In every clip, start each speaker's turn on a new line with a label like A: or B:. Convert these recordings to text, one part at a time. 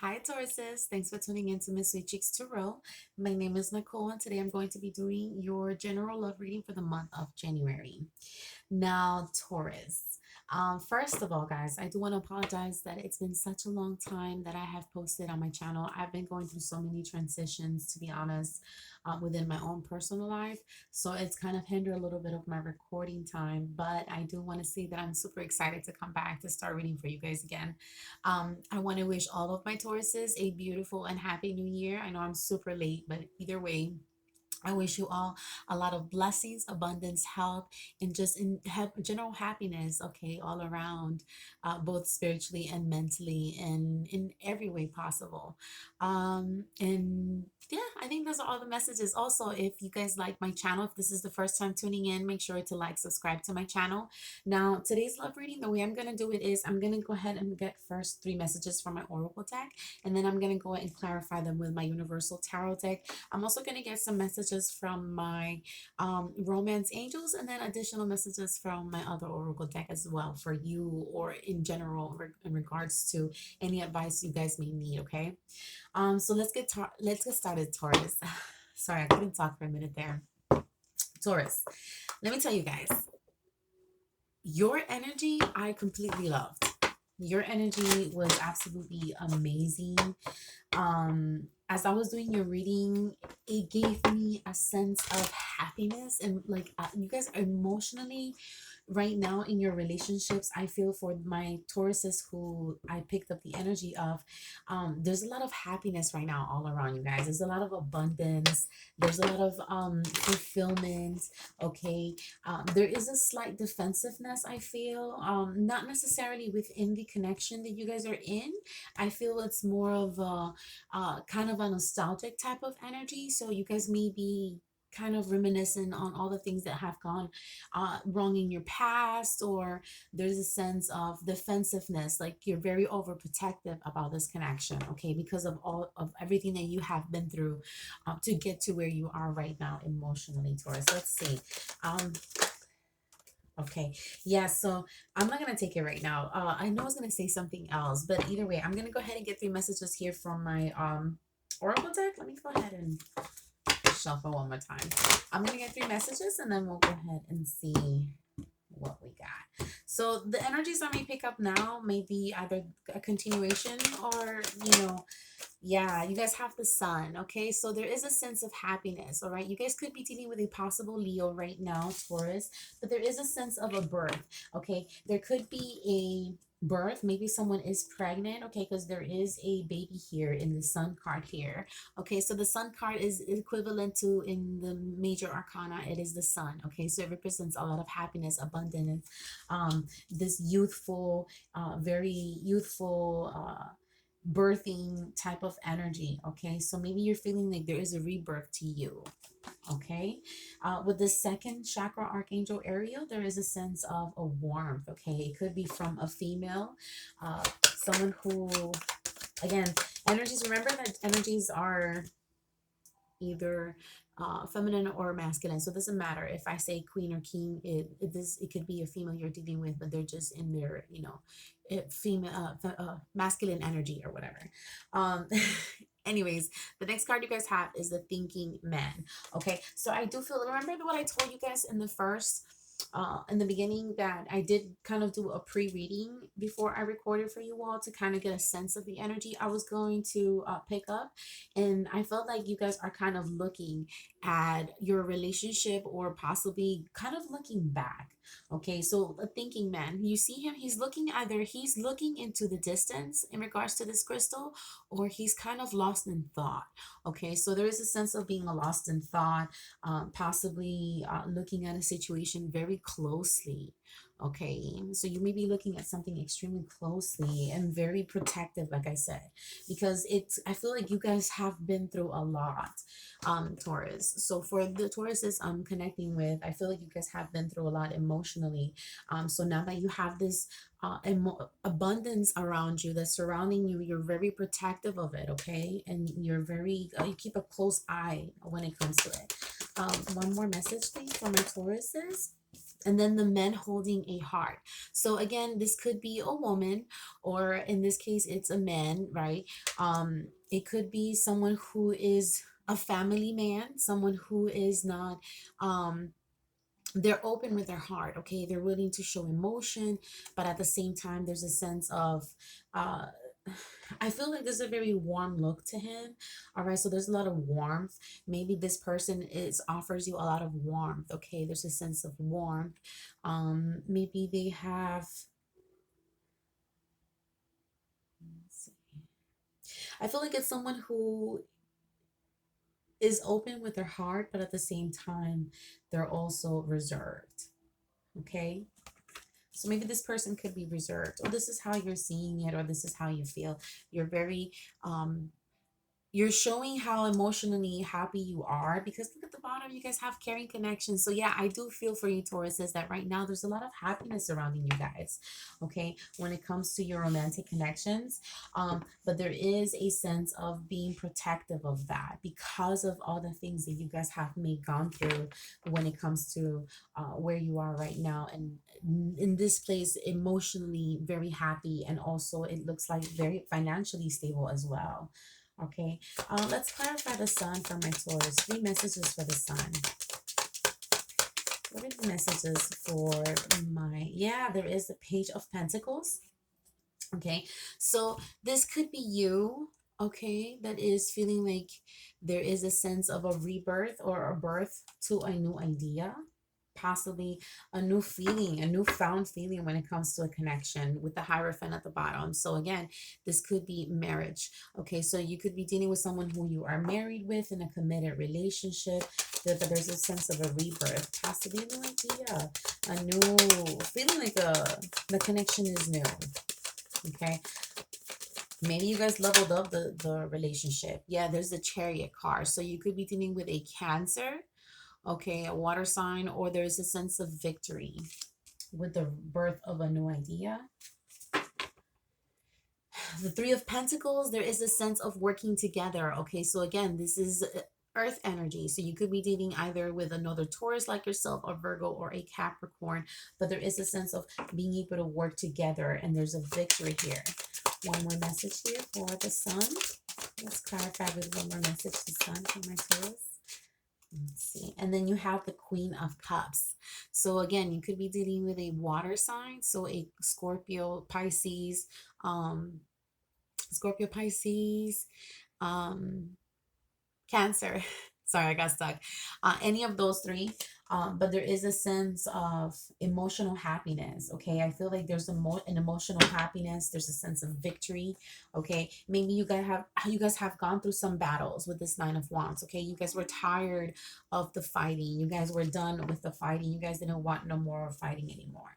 A: Hi Tauruses, thanks for tuning in to Miss Sweetcheekz Tarot. My name is Nicole and today I'm going to be doing your general love reading for the month of January. Now, Taurus. First of all, guys, I do want to apologize that it's been such a long time that I have posted on my channel. I've been going through so many transitions, to be honest, within my own personal life. So it's kind of hindered a little bit of my recording time, but I do want to say that I'm super excited to come back to start reading for you guys again. I want to wish all of my Tauruses a beautiful and happy new year. I know I'm super late, but either way, I wish you all a lot of blessings, abundance, health, and just in general happiness, okay, all around, both spiritually and mentally and in every way possible. And yeah, I think those are all the messages. Also, if you guys like my channel, if this is the first time tuning in, make sure to like, subscribe to my channel. Now, today's love reading, the way I'm going to do it is I'm going to go ahead and get first three messages from my Oracle deck, and then I'm going to go ahead and clarify them with my Universal Tarot deck. I'm also going to get some messages from my romance angels and then additional messages from my other oracle deck as well for you or in general in regards to any advice you guys may need. Okay, so let's get started, Taurus. Sorry, I couldn't talk for a minute there. Taurus, let me tell you guys, your energy I completely loved. Your energy was absolutely amazing. As I was doing your reading, it gave me a sense of happiness and like you guys are emotionally right now in your relationships. I feel for my Tauruses who I picked up the energy of, there's a lot of happiness right now all around you guys. There's a lot of abundance, there's a lot of fulfillment. Okay, there is a slight defensiveness I feel, not necessarily within the connection that you guys are in. I feel it's more of a kind of a nostalgic type of energy. So you guys may be kind of reminiscing on all the things that have gone wrong in your past, or there's a sense of defensiveness, like you're very overprotective about this connection, okay, because of all of everything that you have been through to get to where you are right now emotionally, Taurus. Let's see. Okay, yeah, so I'm not gonna take it right now. I know I was gonna say something else, but either way, I'm gonna go ahead and get three messages here from my oracle deck. Let me go ahead and shuffle one more time. I'm gonna get three messages and then we'll go ahead and see what we got. So the energies I may pick up now may be either a continuation or, yeah, you guys have the sun. Okay, so there is a sense of happiness. All right, you guys could be dealing with a possible Leo right now, Taurus, but there is a sense of a birth. Okay, there could be a birth. Maybe someone is pregnant. Okay, because there is a baby here in the sun card here. Okay, so the sun card is equivalent to in the major arcana, it is the sun. Okay, so it represents a lot of happiness, abundance, this youthful, very youthful, birthing type of energy. Okay, so maybe you're feeling like there is a rebirth to you. Okay, with the second chakra archangel Ariel, there is a sense of a warmth. Okay, it could be from a female, someone who, again, energies, remember that energies are either feminine or masculine, so it doesn't matter if I say queen or king. It could be a female you're dealing with, but they're just in their, female, masculine energy or whatever. um Anyways, the next card you guys have is the thinking man. Okay, so I do feel, remember what I told you guys in the first in the beginning, that I did kind of do a pre-reading before I recorded for you all to kind of get a sense of the energy I was going to pick up. And I felt like you guys are kind of looking at your relationship or possibly kind of looking back. Okay, so a thinking man, you see him, he's looking into the distance in regards to this crystal, or he's kind of lost in thought. Okay, so there is a sense of being lost in thought, possibly looking at a situation very closely. Okay, so you may be looking at something extremely closely and very protective, like I said, because I feel like you guys have been through a lot, Taurus. So for the Tauruses I'm connecting with, I feel like you guys have been through a lot emotionally. So now that you have this abundance around you that's surrounding you, you're very protective of it. Okay, and you're very you keep a close eye when it comes to it. One more message, please, for my Tauruses. And then the men holding a heart. So again, this could be a woman, or in this case, it's a man, right? It could be someone who is a family man, someone who is not, they're open with their heart, okay? They're willing to show emotion, but at the same time, there's a sense of, uh, I feel like there's a very warm look to him. All right, so there's a lot of warmth. Maybe this person is offers you a lot of warmth. Okay, there's a sense of warmth. Maybe they have. Let's see. I feel like it's someone who is open with their heart, but at the same time, they're also reserved. Okay. So maybe this person could be reserved, or this is how you're seeing it, or this is how you feel. You're very you're showing how emotionally happy you are, because look at the bottom, you guys have caring connections. So yeah, I do feel for you, Tauruses, that right now there's a lot of happiness surrounding you guys, okay, when it comes to your romantic connections. But there is a sense of being protective of that because of all the things that you guys have may gone through when it comes to where you are right now, and in this place emotionally very happy, and also it looks like very financially stable as well. Okay, let's clarify the sun for my Taurus. 3 messages for the sun. What are the messages for my, yeah, there is the Page of Pentacles. Okay, so this could be you, okay, that is feeling like there is a sense of a rebirth or a birth to a new idea, possibly a new feeling, a newfound feeling when it comes to a connection, with the Hierophant at the bottom. So again, this could be marriage. Okay, so you could be dealing with someone who you are married with in a committed relationship, but there's a sense of a rebirth, possibly a new idea, a new feeling, like the connection is new. Okay, maybe you guys leveled up the relationship. Yeah, there's the Chariot card, so you could be dealing with a Cancer, okay, a water sign, or there's a sense of victory with the birth of a new idea. The Three of Pentacles, there is a sense of working together. Okay, so again, this is earth energy, so you could be dealing either with another Taurus like yourself, a Virgo, or a Capricorn, but there is a sense of being able to work together, and there's a victory here. One more message here for the sun. Let's clarify with one more message, the sun for my Taurus. Let's see. And then you have the Queen of Cups. So again, you could be dealing with a water sign. So a Scorpio, Pisces, Scorpio, Pisces, um, Cancer. Sorry, I got stuck. Any of those three. But there is a sense of emotional happiness. Okay, I feel like there's an emotional happiness. There's a sense of victory. Okay, maybe you guys have gone through some battles with this Nine of Wands. Okay, you guys were tired of the fighting. You guys were done with the fighting. You guys didn't want no more fighting anymore.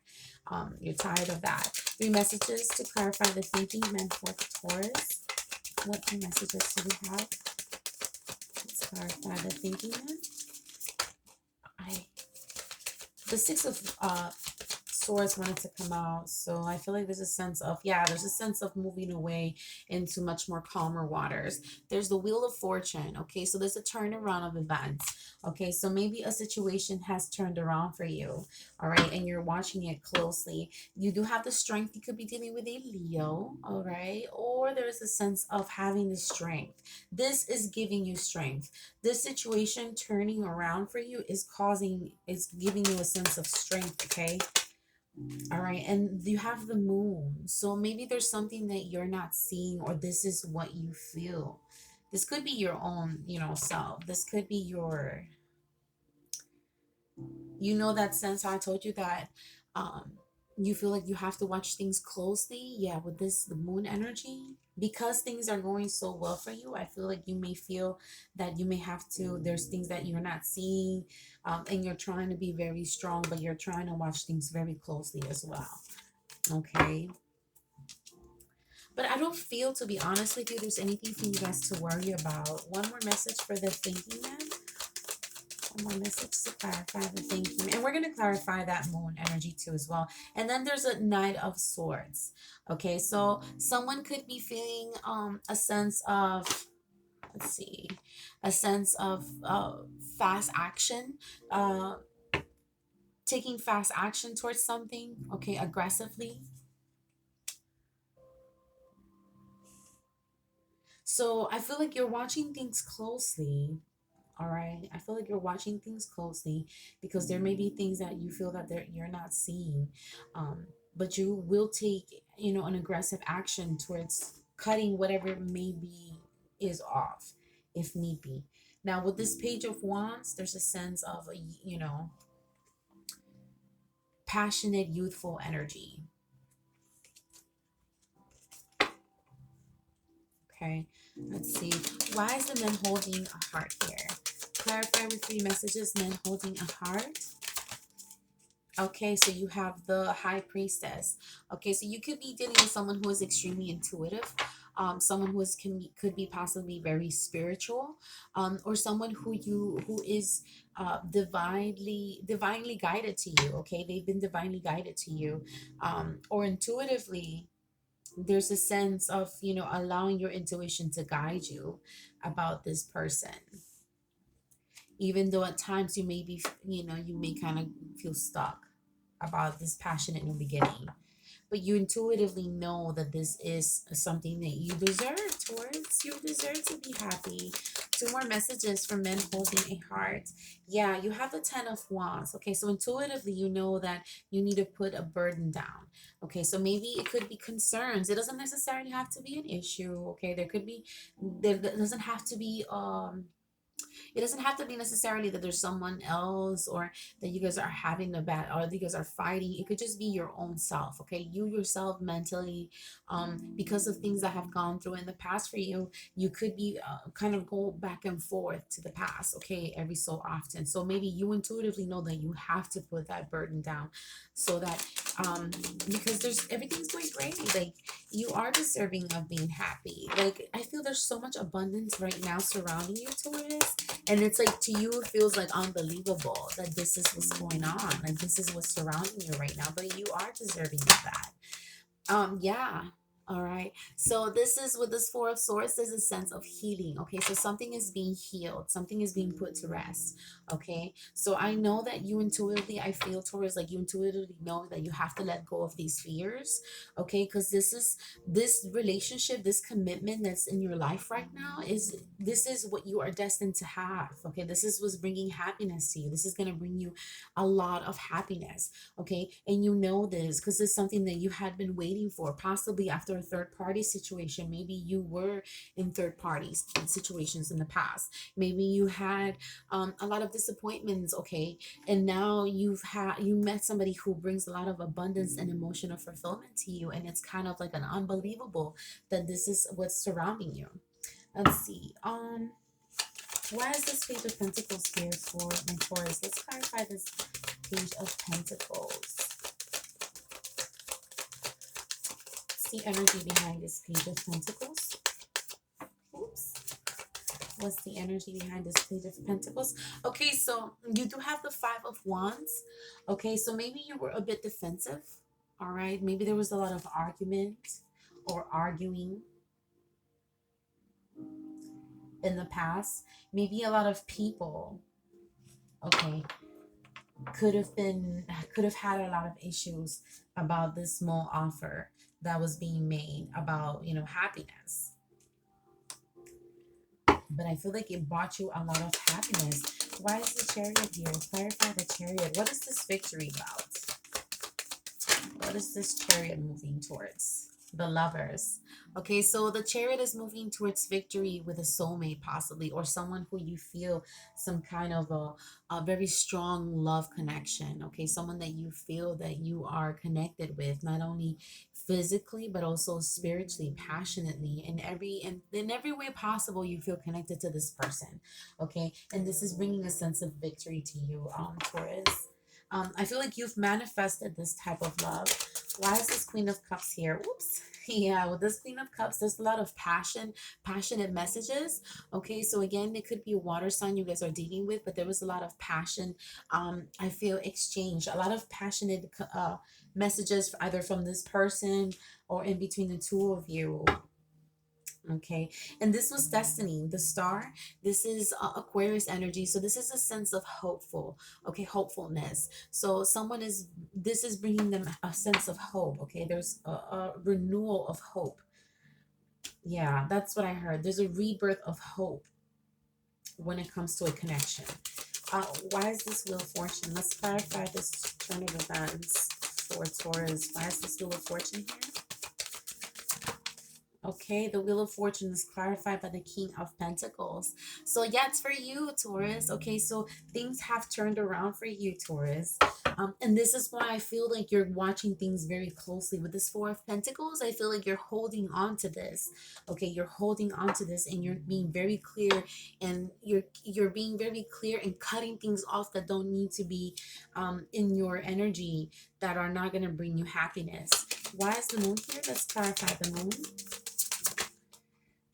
A: You're tired of that. 3 messages to clarify the thinking meant for the Taurus. What 3 messages do we have? Let's clarify the thinking then. The Six of Swords wanted to come out, so I feel like there's a sense of, yeah, there's a sense of moving away into much more calmer waters. There's the Wheel of Fortune. Okay, so there's a turnaround of events. Okay, so maybe a situation has turned around for you, all right, and you're watching it closely. You do have the strength. You could be dealing with a Leo, all right, or there's a sense of having the strength. This is giving you strength. This situation turning around for you is giving you a sense of strength. Okay, all right, and you have the Moon, so maybe there's something that you're not seeing, or this is what you feel. This could be your own, self. This could be your, that sense I told you that um you feel like you have to watch things closely. Yeah, with the Moon energy, because things are going so well for you, I feel like you may feel that you may have to, there's things that you're not seeing, and you're trying to be very strong, but you're trying to watch things very closely as well. Okay, but I don't feel, to be honest with you, there's anything for you guys to worry about. One more message for the thinking man. One more message to clarify the thinking. And we're going to clarify that Moon energy too as well. And then there's a Knight of Swords. Okay, so someone could be feeling a sense of, let's see, a sense of fast action. taking fast action towards something, okay, aggressively. So I feel like you're watching things closely. All right. I feel like you're watching things closely because there may be things that you feel that you're not seeing. Um, but you will take, an aggressive action towards cutting whatever maybe is off if need be. Now, with this Page of Wands, there's a sense of, passionate, youthful energy. Okay. Let's see. Why is the man holding a heart here? Clarify with 3 messages, men holding a heart. Okay, so you have the High Priestess. Okay, so you could be dealing with someone who is extremely intuitive, someone who could be possibly very spiritual, or someone who is divinely guided to you. Okay, they've been divinely guided to you, or intuitively. There's a sense of allowing your intuition to guide you about this person, even though at times you may be, you may kind of feel stuck about this passion in the beginning, but you intuitively know that this is something that you deserve towards. You deserve to be happy. 2 more messages from men holding a heart. Yeah, you have the 10 of Wands. Okay, so intuitively you know that you need to put a burden down. Okay, so maybe it could be concerns. It doesn't necessarily have to be an issue. Okay, there doesn't have to be it doesn't have to be necessarily that there's someone else, or that you guys are having a bad, or that you guys are fighting. It could just be your own self. Okay, you yourself mentally, because of things that have gone through in the past for you, you could be kind of go back and forth to the past, okay, every so often. So maybe you intuitively know that you have to put that burden down, so that because there's everything's going great. Like, you are deserving of being happy. Like, I feel there's so much abundance right now surrounding you, Taurus. And it's like, to you, it feels like unbelievable that this is what's going on. Like, this is what's surrounding you right now. But you are deserving of that. Yeah. All right. So this is with this 4 of Swords, there's a sense of healing. Okay. So something is being healed. Something is being put to rest. Okay. So I know that you intuitively, I feel, Taurus, like you intuitively know that you have to let go of these fears. Okay. Because this relationship, this commitment that's in your life right now this is what you are destined to have. Okay. This is what's bringing happiness to you. This is going to bring you a lot of happiness. Okay, and you know this because it's something that you had been waiting for, possibly after a third party situation. Maybe you were in third parties situations in the past. Maybe you had a lot of disappointments. Okay, and now you met somebody who brings a lot of abundance and emotional fulfillment to you, and it's kind of like an unbelievable that this is what's surrounding you. Let's see. Why is this Page of Pentacles here for my Taurus? Let's clarify this Page of Pentacles. What's the energy behind this Page of Pentacles? Oops. What's the energy behind this Page of Pentacles? Okay, so you do have the 5 of Wands. Okay, so maybe you were a bit defensive. All right, maybe there was a lot of argument or arguing in the past. Maybe a lot of people, okay, could have had a lot of issues about this small offer that was being made about happiness, but I feel like it brought you a lot of happiness. Why is the Chariot here? Clarify the Chariot. What is this victory about? What is this Chariot moving towards? The Lovers. Okay, so the Chariot is moving towards victory with a soulmate, possibly, or someone who you feel some kind of a very strong love connection. Okay, someone that you feel that you are connected with, not only physically but also spiritually, passionately, in every way possible. You feel connected to this person. Okay, and this is bringing a sense of victory to you, Taurus. I feel like you've manifested this type of love. Why is this Queen of Cups here? Oops. Yeah, with this Queen of Cups, there's a lot of passionate messages. Okay, so again, it could be a water sign you guys are dealing with, but there was a lot of passion. I feel exchange, a lot of passionate messages, either from this person or in between the two of you. Okay, and this was destiny, the star. This is Aquarius energy, so this is a sense of hopeful, okay, hopefulness. So someone is, this is bringing them a sense of hope. Okay, there's a renewal of hope. Yeah, that's what I heard. There's a rebirth of hope when it comes to a connection. Why is this Wheel of Fortune? Let's clarify this turn of events for Taurus. Why is this Wheel of Fortune here? Okay, the Wheel of Fortune is clarified by the King of Pentacles. So yeah, it's for you, Taurus. Okay, so things have turned around for you, Taurus. And this is why I feel like you're watching things very closely. With this Four of Pentacles, I feel like you're holding on to this. Okay, you're holding on to this and you're being very clear, and you're being very clear and cutting things off that don't need to be in your energy, that are not going to bring you happiness. Why is the moon here? Let's clarify the moon.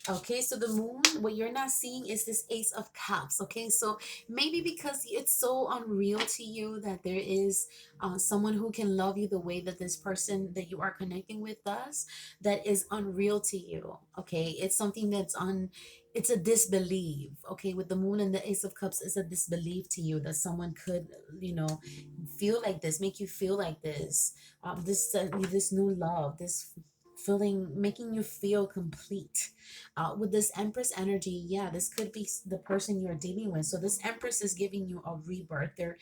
A: Okay, so the moon, what you're not seeing is this Ace of Cups. Okay, so maybe because it's so unreal to you that there is someone who can love you the way that this person that you are connecting with does, that is unreal to you. Okay, it's something that's it's a disbelief. Okay, with the moon and the Ace of Cups, it's a disbelief to you that someone could, you know, feel like this, make you feel like this, this new love, this feeling, making you feel complete. With this Empress energy, yeah, this could be the person you're dealing with. So this Empress is giving you a rebirth. They're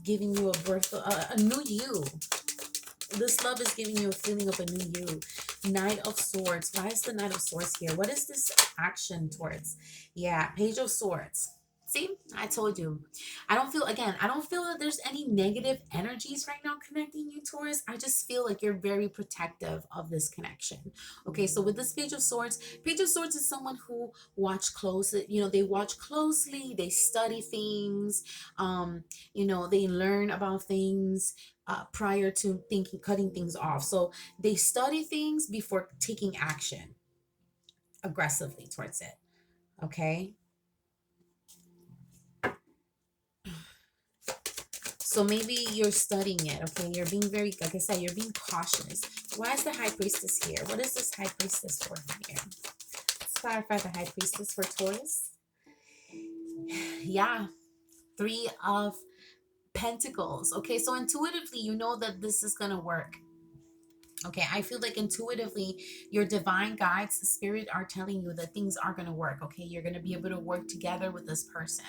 A: giving you a birth, a new you. This love is giving you a feeling of a new you. Knight of Swords. Why is the Knight of Swords here? What is this action towards? Yeah, Page of Swords. See, I told you. I don't feel, again, I don't feel that there's any negative energies right now connecting you, Taurus. I just feel like you're very protective of this connection. Okay, so with this Page of Swords is someone who watch closely, you know, they watch closely, they study things, you know, they learn about things prior to thinking, cutting things off. So they study things before taking action aggressively towards it. Okay. So maybe you're studying it, okay? You're being very, like I said, you're being cautious. Why is the High Priestess here? What is this High Priestess for here? Let's clarify the High Priestess for Taurus. Yeah, Three of Pentacles. Okay, so intuitively, you know that this is going to work. Okay, I feel like intuitively your divine guides, the spirit, are telling you that things are going to work. Okay, you're going to be able to work together with this person.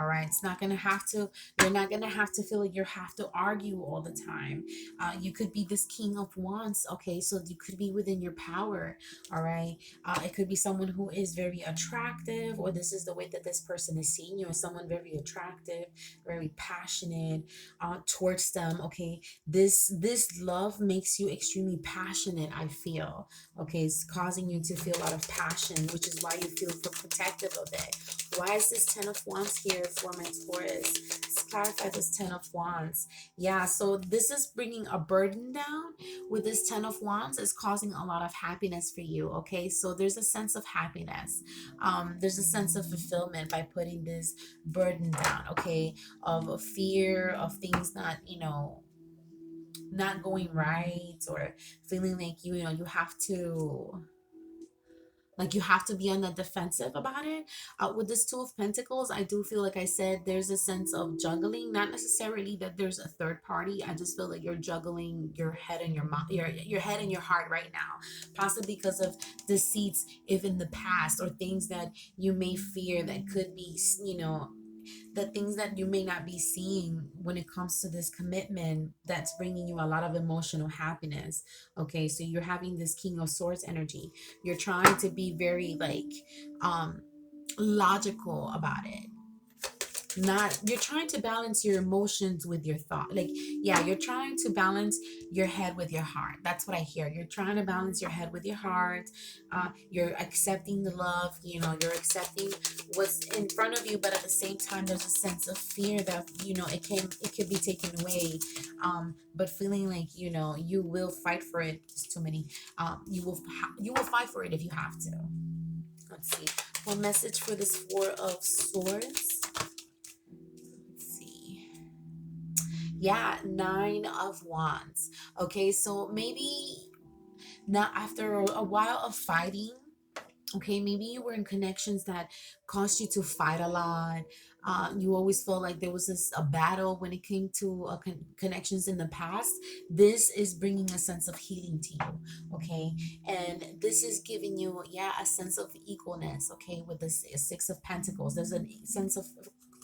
A: All right, it's not going to have to, you're not going to have to feel like you have to argue all the time. You could be this King of Wands. Okay, so you could be within your power. All right, it could be someone who is very attractive, or this is the way that this person is seeing you, as someone very attractive, very passionate towards them. Okay, this love makes you extremely passionate, I feel. Okay, it's causing you to feel a lot of passion, which is why you feel so protective of it. Why is this Ten of Wands here for my Taurus? Let's clarify this Ten of Wands. Yeah, so this is bringing a burden down. With this Ten of Wands, it's causing a lot of happiness for you. Okay, so there's a sense of happiness. There's a sense of fulfillment by putting this burden down. Okay, of a fear of things not, you know, not going right, or feeling like you know, you have to, like, you have to be on the defensive about it. With this Two of Pentacles, I do feel, like I said, there's a sense of juggling. Not necessarily that there's a third party. I just feel like you're juggling your head and your head and your heart right now, possibly because of deceits, if in the past, or things that you may fear that could be, you know, the things that you may not be seeing when it comes to this commitment that's bringing you a lot of emotional happiness. Okay, so you're having this King of Swords energy. You're trying to be very, like, logical about it. Not, you're trying to balance your emotions with your thought. Like, yeah, you're trying to balance your head with your heart. That's what I hear. You're trying to balance your head with your heart. You're accepting the love, you know, you're accepting what's in front of you, but at the same time there's a sense of fear that, you know, it could be taken away. But feeling like, you know, you will fight for it. It's too many. You will fight for it if you have to. Let's see. One message for this Four of Swords. Yeah, Nine of Wands. Okay, so maybe not after a while of fighting, Okay, maybe you were in connections that caused you to fight a lot. You always felt like there was a battle when it came to connections in the past. This is bringing a sense of healing to you, okay? And this is giving you, yeah, a sense of equalness, okay? With this Six of Pentacles, there's a sense of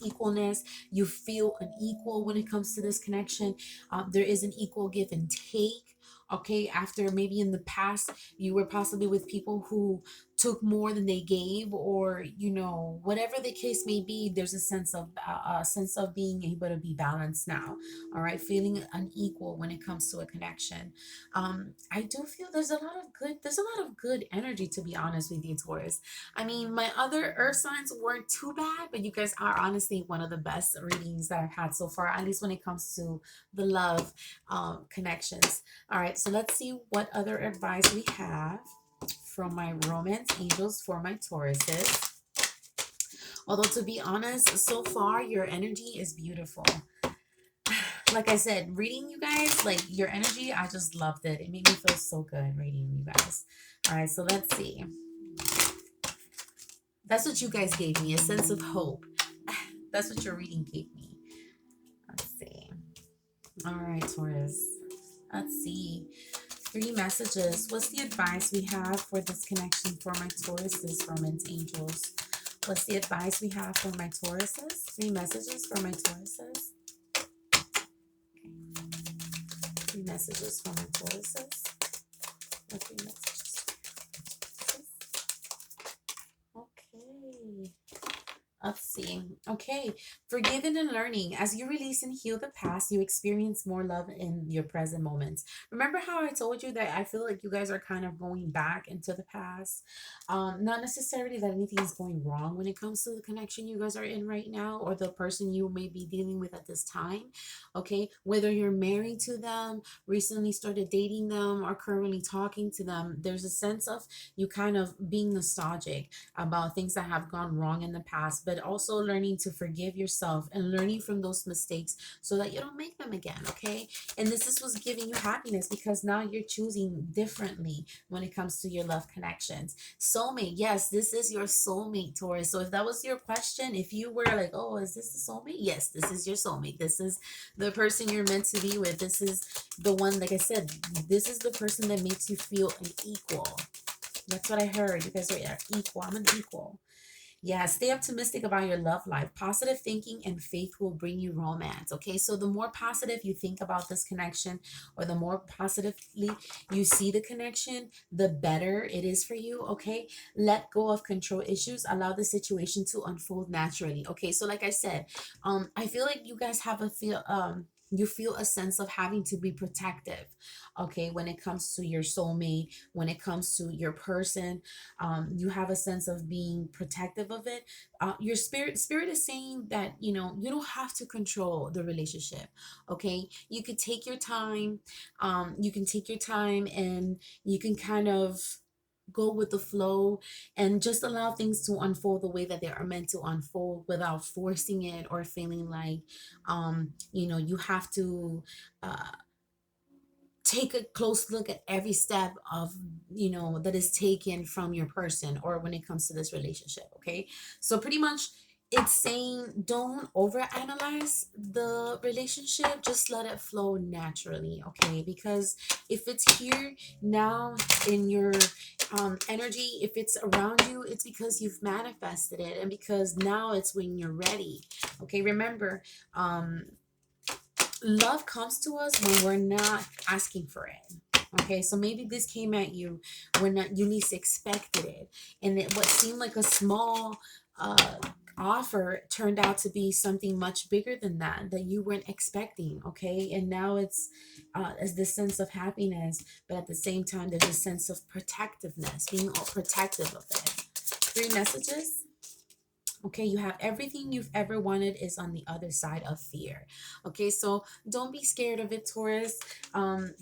A: equalness. You feel unequal when it comes to this connection. There is an equal give and take. Okay, after maybe in the past you were possibly with people who took more than they gave, or whatever the case may be, there's a sense of being able to be balanced now. All right, feeling unequal when it comes to a connection. I do feel there's a lot of good energy, to be honest with you, Taurus. I mean, my other earth signs weren't too bad, but you guys are honestly one of the best readings that I've had so far, at least when it comes to the love connections. All right, so let's see what other advice we have from my romance angels for my Tauruses. Although, to be honest, so far your energy is beautiful. Like I said, reading you guys, like your energy, I just loved it. It made me feel so good reading you guys. All right, so let's see. That's what you guys gave me, a sense of hope. That's what your reading gave me. Let's see. All right, Taurus. Let's see. 3 messages. What's the advice we have for this connection for my Tauruses, romance angels? What's the advice we have for my Tauruses? 3 messages for my Tauruses. 3 messages for my Tauruses. 3 messages. Okay. Let's see. Okay. Forgiving and learning. As you release and heal the past, you experience more love in your present moments. Remember how I told you that I feel like you guys are kind of going back into the past? Not necessarily that anything is going wrong when it comes to the connection you guys are in right now, or the person you may be dealing with at this time. Okay. Whether you're married to them, recently started dating them, or currently talking to them, there's a sense of you kind of being nostalgic about things that have gone wrong in the past, but also learning to forgive yourself and learning from those mistakes so that you don't make them again, okay? And this is what's giving you happiness, because now you're choosing differently when it comes to your love connections. Soulmate, yes, this is your soulmate, Taurus. So if that was your question, if you were like, oh, is this the soulmate? Yes, this is your soulmate. This is the person you're meant to be with. This is the one, like I said, this is the person that makes you feel an equal. That's what I heard. You guys are equal. I'm an equal. Yeah, stay optimistic about your love life. Positive thinking and faith will bring you romance. Okay, so the more positive you think about this connection, or the more positively you see the connection, the better it is for you. Okay, let go of control issues. Allow the situation to unfold naturally. Okay, so like I said, I feel like you guys have you feel a sense of having to be protective, okay, when it comes to your soulmate, when it comes to your person. You have a sense of being protective of it. Your spirit is saying that you don't have to control the relationship. Okay, you could take your time. You can take your time, and you can kind of go with the flow and just allow things to unfold the way that they are meant to unfold, without forcing it or feeling like you have to uh take a close look at every step of that is taken from your person, or when it comes to this relationship. Okay, so pretty much it's saying don't overanalyze the relationship, just let it flow naturally. Okay, because if it's here now in your energy, if it's around you, it's because you've manifested it, and because now it's when you're ready. Okay, remember, love comes to us when we're not asking for it. Okay, so maybe this came at you when you least expected it, and what seemed like a small offer turned out to be something much bigger than that you weren't expecting. Okay, and now it's this sense of happiness, but at the same time there's a sense of protectiveness, being all protective of it. 3 messages. Okay, you have everything you've ever wanted is on the other side of fear. Okay, so don't be scared of it, Taurus. Um,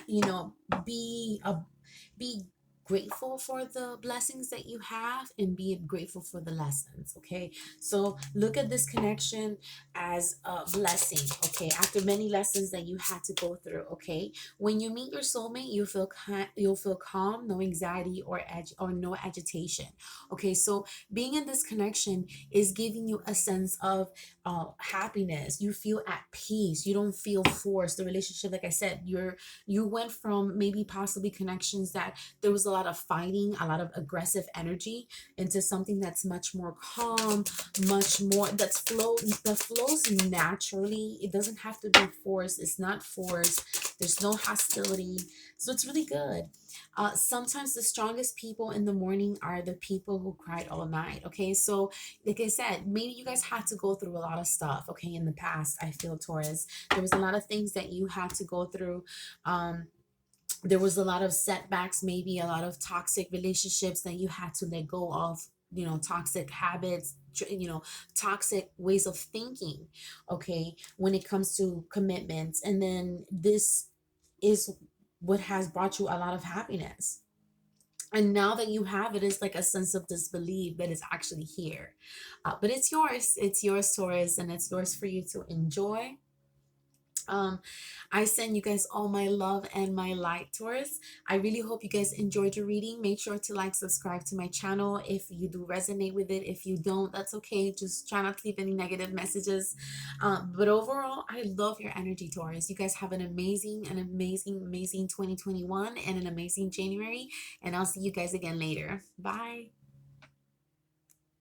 A: you know, be grateful for the blessings that you have and be grateful for the lessons. Okay, so look at this connection as a blessing. Okay, after many lessons that you had to go through. Okay, when you meet your soulmate, you'll feel calm, no anxiety or no agitation. Okay, so being in this connection is giving you a sense of happiness. You feel at peace. You don't feel forced. The relationship, like I said, you went from maybe possibly connections that there was a lot of fighting, a lot of aggressive energy, into something that's much more calm, much more that flows naturally. It doesn't have to be forced. It's not forced. There's no hostility. So it's really good. Sometimes the strongest people in the morning are the people who cried all night. Okay, so like I said, maybe you guys had to go through a lot of stuff. Okay, in the past, I feel, Taurus, there was a lot of things that you had to go through. There was a lot of setbacks, maybe a lot of toxic relationships that you had to let go of, toxic habits, toxic ways of thinking. Okay, when it comes to commitments, and then this is what has brought you a lot of happiness. And now that you have it, it's like a sense of disbelief that it's actually here. But it's yours, Taurus, and it's yours for you to enjoy. um I send you guys all my love and my light, Taurus. I really hope you guys enjoyed your reading. Make sure to like, subscribe to my channel if you do resonate with it. If you don't, that's okay. Just try not to leave any negative messages. But overall, I love your energy, Taurus. You guys have an amazing 2021 and an amazing January, and I'll see you guys again later. Bye.